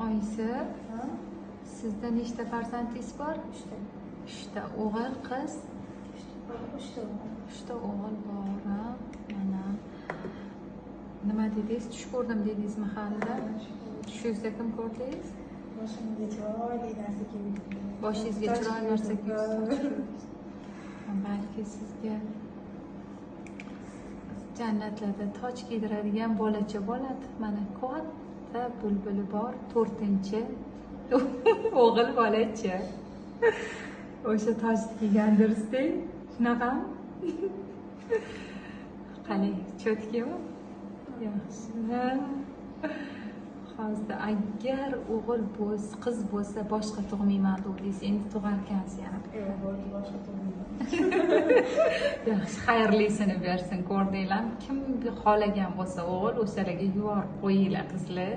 oyisi, sizda nechta farzandingiz bor? 3 ta. O'g'il, qiz? 3 ta o'g'il bor. Mana. Nima dedingiz? Tush ko'rdim dedingizmi hali? Tushingizda kim ko'rdingiz? Boshimga chiroyli narsa keldi. Boshingizga chiroyli narsa keldi. Balki sizga jannatlarda toj kiydiradigan bolacha bo'ladi. Mana katta bulbuli bor, 4-chi o'g'il bolacha. O'sha tojni kiygandirsizda, shunaqami? Qalay, cho'tkimi? Yaxshi. Hozir agar o'g'il bo'lsa, qiz bo'lsa boshqa tug'mayman dedingiz, endi tug'arkansiz yana. Bo'ldi, boshqa tug'mayman. Yaxshi, xayrlisini bersin, ko'rdinglarmi? Kim xohlagan bo'lsa o'g'il, o'shalarga yuborib qo'yinglar qizlar.